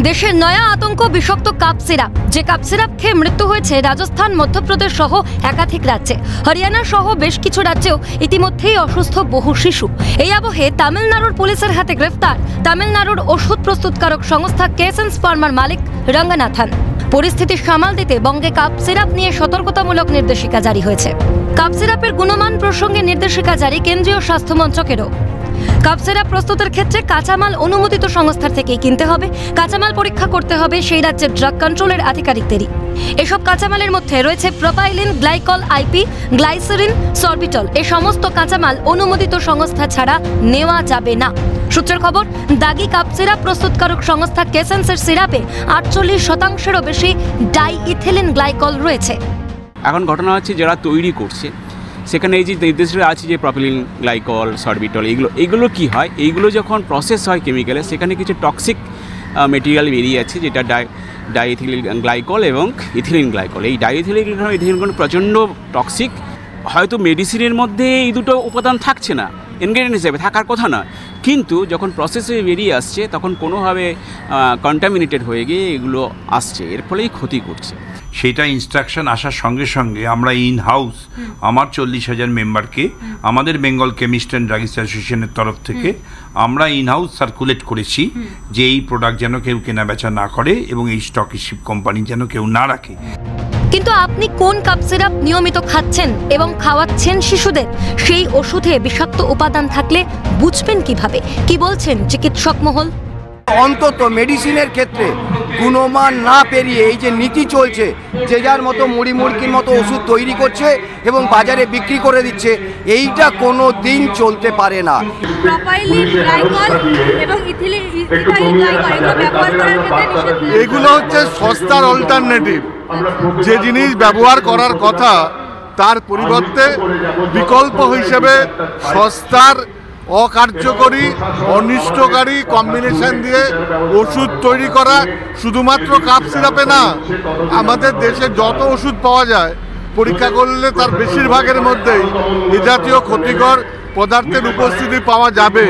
দেশের নয়া আতঙ্ক বিষাক্ত কাপ সিরাপ। যে কাপ সিরাপ খেয়ে মৃত্যু হয়েছে রাজস্থান, মধ্যপ্রদেশ সহ একাধিক রাজ্যে। হরিয়ানা সহ বেশ কিছু রাজ্যেও ইতিমধ্যেই অসুস্থ বহু শিশু। এই আবহে তামিলনাড়ুর পুলিশের হাতে গ্রেফতার তামিলনাড়ুর ওষুধ প্রস্তুতকারক সংস্থা কেসেন্স ফার্মার মালিক রঙ্গনাথন। পরিস্থিতি সামাল দিতে বঙ্গে কাপ সিরাপ নিয়ে সতর্কতামূলক নির্দেশিকা জারি হয়েছে। কাপ সিরাপের গুণমান প্রসঙ্গে নির্দেশিকা জারি কেন্দ্রীয় স্বাস্থ্য মন্ত্রকেরও। কাপ সিরাপ প্রস্তুতের ক্ষেত্রে কাঁচামাল অনুমোদিত সংস্থার থেকেই কিনতে হবে। কাঁচামাল পরীক্ষা করতে হবে সেই রাজ্যের ড্রাগ কন্ট্রোলের আধিকারিকদেরই। এসব কাঁচামালের মধ্যে রয়েছে প্রোপাইলিন, গ্লাইকল, আইপি, গ্লাইসেরিন, সরবিটল। এই সমস্ত কাঁচামাল অনুমোদিত সংস্থা ছাড়া নেওয়া যাবে না। সূত্রের খবর, দাগি কাপ সিরাপ প্রস্তুতকারক সংস্থা কেসেন্সের সিরাপে 48%-এরও বেশি ডাইইথিলিন গ্লাইকল রয়েছে। এখন ঘটনা হচ্ছে যারা তৈরি করছে সেখানে এই যে নির্দেশিকা আছে যে প্রোপিলিন, গ্লাইকল, সরবিটল, এইগুলো কি হয়, এইগুলো যখন প্রসেস হয় কেমিক্যালে সেখানে কিছু টক্সিক মেটেরিয়াল বেরিয়ে আছে, যেটা ডাইইথিলিন গ্লাইকল এবং ইথিলিন গ্লাইকল। এই ডাইইথিলিন ইথিলিন প্রচণ্ড টক্সিক। হয়তো মেডিসিনের মধ্যে এই দুটো উপাদান থাকছে না, ইনগ্রেডিয়েন্ট হিসেবে থাকার কথা না, কিন্তু যখন প্রসেসে বেরিয়ে আসছে তখন কোনোভাবে কন্টামিনেটেড হয়ে গিয়ে এগুলো আসছে, এর ফলেই ক্ষতি করছে। সেটা ইনস্ট্রাকশন আসার সঙ্গে সঙ্গে আমরা ইন হাউস আমার 40,000 মেম্বারকে আমাদের বেঙ্গল কেমিস্ট অ্যান্ড ড্রাগিস্ট অ্যাসোসিয়েশনের তরফ থেকে আমরা ইন হাউস সার্কুলেট করেছি যে এই প্রোডাক্ট যেন কেউ কেনা বেচা না করে এবং এই স্টকশিপ কোম্পানি যেন কেউ না রাখে। কিন্তু আপনি কোন কাপ সিরাপ নিয়মিত খাচ্ছেন এবং খাওয়াচ্ছেন শিশুদের, সেই ওষুধে বিষাক্ত উপাদান থাকলে বুঝবেন কিভাবে? কি বলছেন চিকিৎসক মহল? অন্তত মেডিসিনের ক্ষেত্রে গুণমান না পেরিয়ে এই যে নীতি চলছে, যে যার মতো মুড়ি মুড়কির মতো ওষুধ তৈরি করছে এবং বাজারে বিক্রি করে দিচ্ছে, এইটা কোনো দিন চলতে পারে না। এগুলো হচ্ছে সস্তার অল্টারনেটিভ। যে জিনিস ব্যবহার করার কথা তার পরিবর্তে বিকল্প হিসেবে সস্তার অকার্যকরী অনিষ্টকারী কম্বিনেশন দিয়ে ওষুধ তৈরি করা, শুধুমাত্র কাপ সিরাপে না, আমাদের দেশে যত ওষুধ পাওয়া যায় পরীক্ষা করলে তার বেশিরভাগের মধ্যেই এ জাতীয় ক্ষতিকর পদার্থের উপস্থিতি পাওয়া যাবে।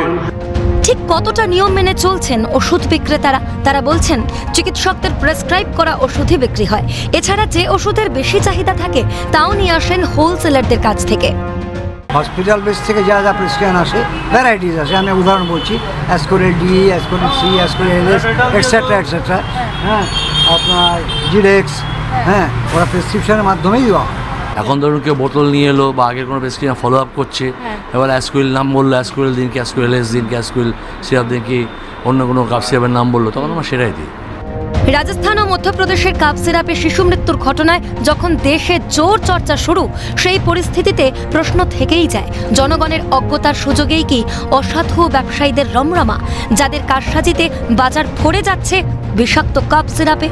ঠিক কতটা নিয়ম মেনে চলছেন ওষুধ বিক্রেতারা? তারা বলছেন চিকিৎসকদের প্রেসক্রাইব করা ওষুধই বিক্রি হয়। এছাড়া যে ওষুধের বেশি চাহিদা থাকে তাও নিয়ে আসেন হোলসেলারদের কাছ থেকে। হসপিটাল বেস থেকে যা যা প্রেসক্রিপশন আসে, ভ্যারাইটিস আসে। আমি উদাহরণ বলছি, Ascoril D, Ascoril C, Ascoril S, etcetera etcetera, হ্যাঁ, আপনার জিডেক্স, হ্যাঁ, ওরা প্রেসক্রিপশনের মাধ্যমেই দেওয়া। এখন ধরুন কেউ বোতল নিয়ে এলো বা আগের কোনো প্রেসক্রিপশন ফলো আপ করছে, এবার অ্যাসকোরিল নাম বললো, অ্যাসকোরিল দিন কি, অ্যাসকোরিল এস দিন কি, অ্যাসকোরিল সিরাপ দিন কি, অন্য কোনো কাপ সিরাপের নাম বললো, তখন আমরা সেটাই দিই। রাজস্থান ও মধ্যপ্রদেশের কাপ সিরাপে শিশু মৃত্যুর ঘটনায় যখন দেশে জোর চর্চা শুরু, সেই পরিস্থিতিতে প্রশ্ন থেকেই যায়, জনগণের অজ্ঞতার সুযোগেই কি অসাধু ব্যবসায়ীদের রমরমা, যাদের কারসাজিতে বাজার ভরে যাচ্ছে বিষাক্ত কাপ সিরাপে?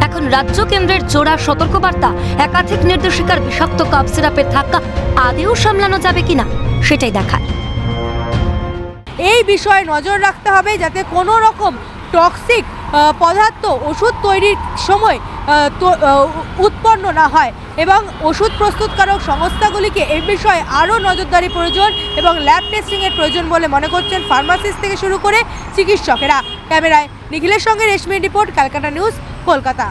এখন রাজ্য কেন্দ্রের জোড়া সতর্কবার্তা, একাধিক নির্দেশিকার বিষাক্ত কাপ সিরাপের ধাক্কা আদেও সামলানো যাবে কিনা সেটাই দেখার। এই বিষয়ে নজর রাখতে হবে যাতে কোনো রকম টক্সিক পদার্থ ওষুধ তৈরির সময় উৎপন্ন না হয় এবং ওষুধ প্রস্তুতকারক সংস্থাগুলিকে এই বিষয়ে আরও নজরদারি প্রয়োজন এবং ল্যাব টেস্টিংয়ের প্রয়োজন বলে মনে করছেন ফার্মাসিস্ট থেকে শুরু করে চিকিৎসকেরা। ক্যামেরায় নিখিলের সঙ্গে রেশমি রিপোর্ট, ক্যালকাটা নিউজ, কলকাতা।